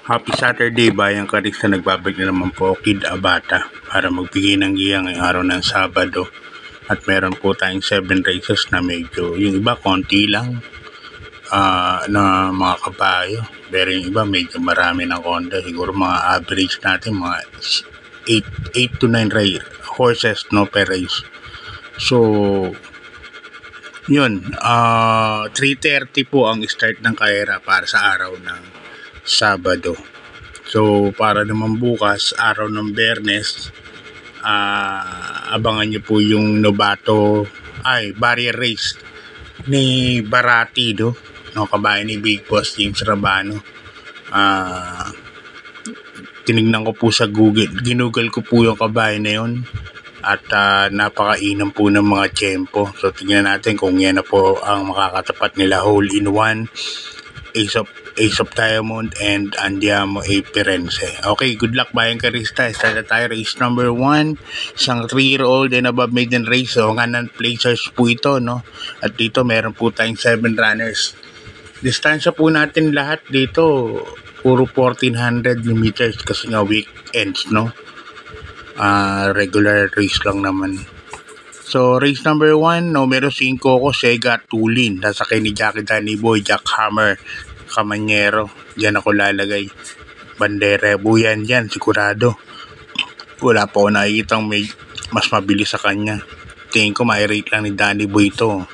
Happy Saturday, Bayang Karis na nagbabalik na naman po, Kid Abata, para magbigay ng giya ngayong araw ng Sabado. At meron po tayong 7 races na medyo, yung iba konti lang na mga kabayo. Pero yung iba medyo marami ng konti. Siguro mga average natin, mga 8 to 9 horses no per race. So, yun, 3:30 po ang start ng karera para sa araw ng Sabado. So, para naman bukas, araw ng Biyernes, abangan nyo po yung barrier race ni Barati, no, kabayan ni Big Boss James Rabano. Tinignan ko po sa Google, ginugol ko po yung kabayan na yun at napakainam po ng mga tiyempo. So, tingnan natin kung yan na po ang makakatapat nila. Hole in one, Ace of Diamond, and Andiamo A. Firenze. Okay, good luck Bayang Karista. Start na tayo. Race number 1, isang 3-year-old and above maiden race. So, nganan placers po ito, no? At dito, meron po tayong 7 runners. Distansya po natin lahat dito, puro 1,400 meters kasi nga weekends, no? Regular race lang naman. So, race number 1, numero 5 ko, Sega Tulin. Nasakay ni Jackie Danny Boy, Jack Hammer, Camanyero. Diyan ako lalagay. Bandera, buyan dyan, sigurado. Wala po ako nakikitang mas mabilis sa kanya. Tingin ko ma-rate lang ni Danny Boy ito.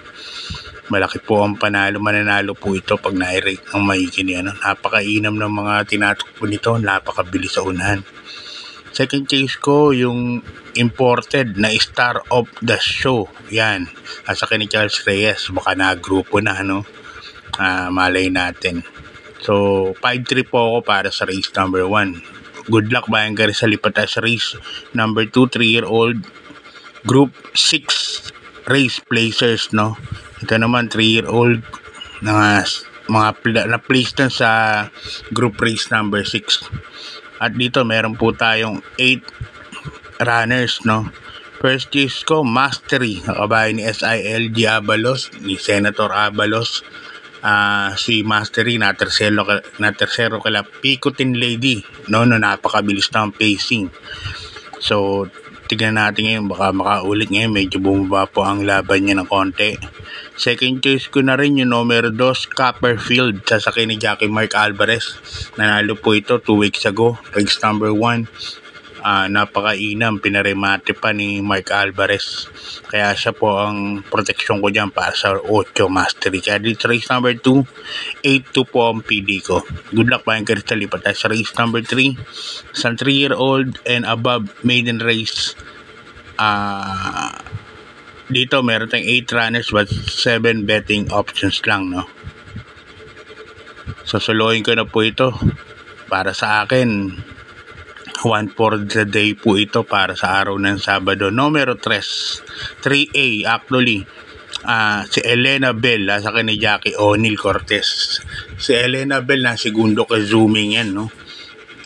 Malaki po ang mananalo po ito pag na-rate ng maigin yan. Napakainam ng mga tinatakbo nito, napakabilis sa unahan. Second chase ko, yung imported na Star of the Show. Yan. Nasakay ni Charles Reyes. Baka na-grupo na, no? Malay natin. So, 5-3 po ako para sa race number 1. Good luck Bayang Karis sa lipat sa race number 2, 3-year-old group 6 race placers, no? Ito naman 3-year-old na place na sa group race number 6. At dito meron po tayong 8 runners, no? First chase ko, Mastery, nakabayan ni SIL Abalos, ni Senator Abalos. Si Mastery na tersero kala Picotin Lady, no, napakabilis ng pacing. So, tignan natin ngayon, baka makaulit ngayon, medyo bumaba po ang laban niya ng konti. Second choice ko na rin yung numero 2, Copperfield, sasakay ni Jackie Mark Alvarez. Nanalo po ito 2 weeks ago, race number 1. Napakainam, pinaremate pa ni Mark Alvarez. Kaya siya po ang proteksyon ko dyan para sa 8 Mastery. Kaya dito race number 2, 8-2 po ang PD ko. Good luck Bayang Karis, lipat tayo sa race number 3, isang 3-year-old and above maiden race. Dito meron tayong 8 runners but 7 betting options lang, no? Sasuluhin ko na po ito para sa akin. 1 for the day po ito para sa araw ng Sabado. Numero 3A actually. Si Elena Bell, sa akin ni Jackie O'Neil Cortez. Si Elena Bell na segundo kay zooming yan, no?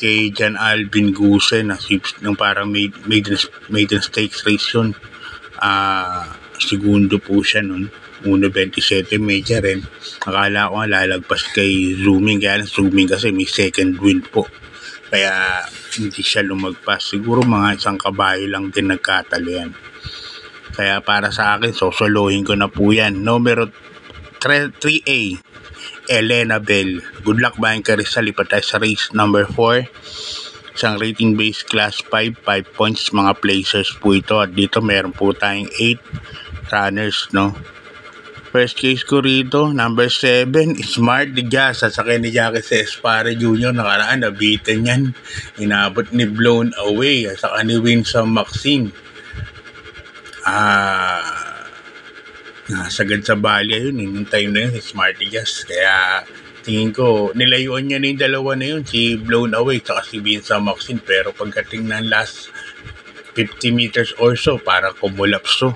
Kay John Alvin Guse na nung parang maiden stakes race yun. Segundo po siya nun. 1.27 medya rin. Akala ko lalagpas kay zooming, kaya zooming kasi may second win po. Kaya hindi siya lumagpas. Siguro mga isang kabayo lang din nagkatalo yan. Kaya para sa akin, sosolohin ko na po yan. Numero 3A, Elena Bell. Good luck Bayang Karis, lipat tayo sa race number 4. Isang rating base class 5 points, mga placers po ito. At dito meron po tayong 8 runners, no? First case ko rito, number 7, Smart Diaz, sasakay ni Jackie sa Espare Jr. Nakaraan, nabitin yan. Inabot ni Blown Away, saka ni Winsome Maxine. Nasagad sa balya yun, yung time na yun, si Smart Diaz. Kaya tingin ko, nilayuan niya na yung dalawa na yun, si Blown Away, saka si Winsome Maxine. Pero pagdating ng last 50 meters or so, para kumulapso.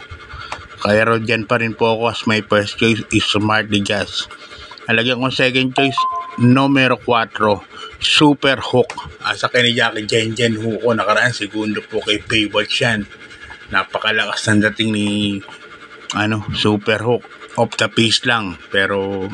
Kaya ro dyan pa rin po ako as my first choice is Smart Diaz. Nalagyan ko second choice, numero 4, Super Hook. Sa kay ni Jackie Jen Huko, nakaraan segundo po kay Baywatch yan. Napakalakas ng dating ni Super Hook. Off the pace lang, pero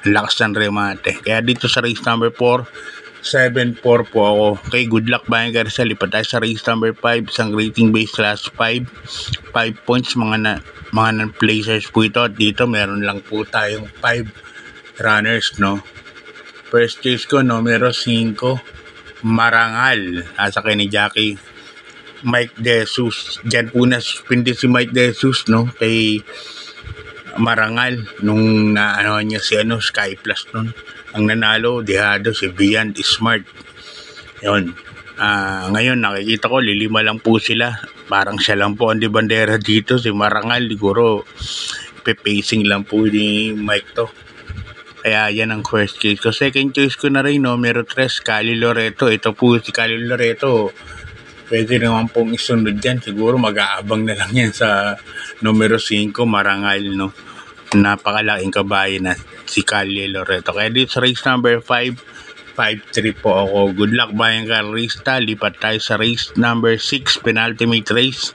lakas ng remate. Kaya dito sa race number 4, 7-4 po ako. Okay, good luck Bayan Garza. Lipat tayo sa race number 5. Isang rating base class 5. 5 points mga non-placers po ito. At dito meron lang po tayong 5 runners, no? First chase ko, numero 5. Marangal. Nasa kay ni Jackie Mike De Jesus. Diyan po na-suspindi si Mike De Jesus, no? Kay Marangal. Nung naano niya si Sky Plus nun. Ang nanalo, dehado si Beyond Smart. Yun. Ngayon, nakikita ko, lilima lang po sila. Parang siya lang po ang di bandera dito. Si Marangal, siguro, pipacing lang po ni Mike to. Kaya yan ang first case ko. Second choice ko na rin, numero 3, Cali Loreto. Ito po si Cali Loreto. Pwede naman pong isunod dyan. Siguro mag-aabang na lang yan sa numero 5, Marangal, no? Napakalaking kabayo na si Cali Loreto. Kaya dito sa race number 5, 5-3 po ako. Good luck Bayan Garza. Lipat tayo sa race number 6, penultimate race.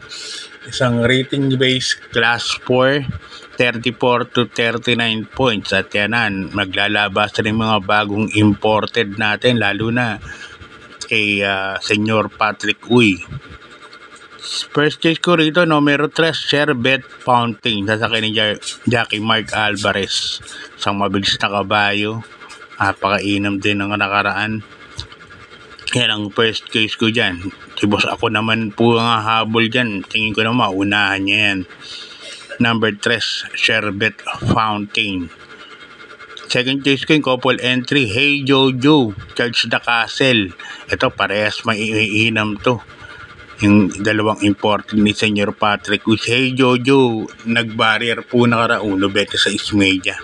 Isang rating base class 4, 34 to 39 points. At yan maglalabas rin mga bagong imported natin, lalo na kay Senyor Patrick Uy. First case ko rito, numero 3, Sherbet Fountain. Sasakay ni Jackie Mark Alvarez. Isang mabilis na kabayo. Napakainam din ng nakaraan. Yan ang first case ko dyan. Si boss ako naman po ang habol dyan. Tingin ko na maunahan niya yan. Number 3, Sherbet Fountain. Second case ko yung couple entry, Hey Jojo, Charge the Castle. Ito parehas maiinam to. Yung dalawang important ni Senyor Patrick with Hey Jojo, nag-barrier po nakaraang 96 media.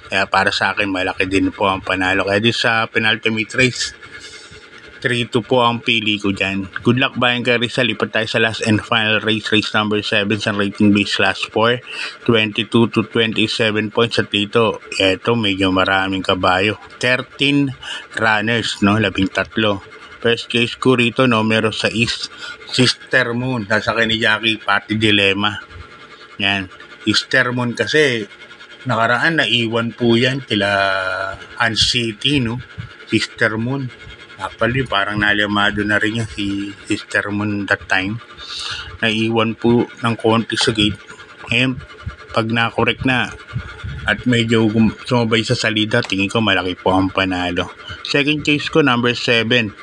Kaya para sa akin malaki din po ang panalo. Kaya di sa penultimate race, 3-2 po ang pili ko dyan. Good luck Bayan Garza. Lipat tayo sa last and final race, race number 7 sa rating base class 4, 22 to 27 points. At dito, eto medyo maraming kabayo, 13 runners, no? 13. First case ko rito, numero 6, Sister Moon. Nasa kay ni Jackie Party Dilemma. Yan. Sister Moon kasi nakaraan naiwan po yan kila Hans City, no? Sister Moon. Actually, parang nalimado na rin yan si Sister Moon that time. Naiwan po ng konti sa gate. Ngayon, pag na-correct na at medyo sumabay sa salida, tingin ko malaki po ang panalo. Second case ko, number 7,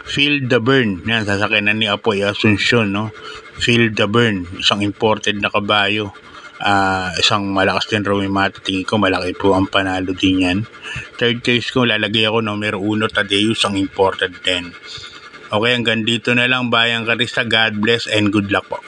Feel the Burn. Yan, sasakyan na ni Apoy Asuncion, no? Feel the Burn, isang imported na kabayo. Isang malakas din raw yung mata. Tingin ko malaki po ang panalo din yan. Third case ko, lalagay ako numero 1, Tadeus, ang imported din. Okay, hanggang dito na lang Bayan Garza. God bless and good luck po.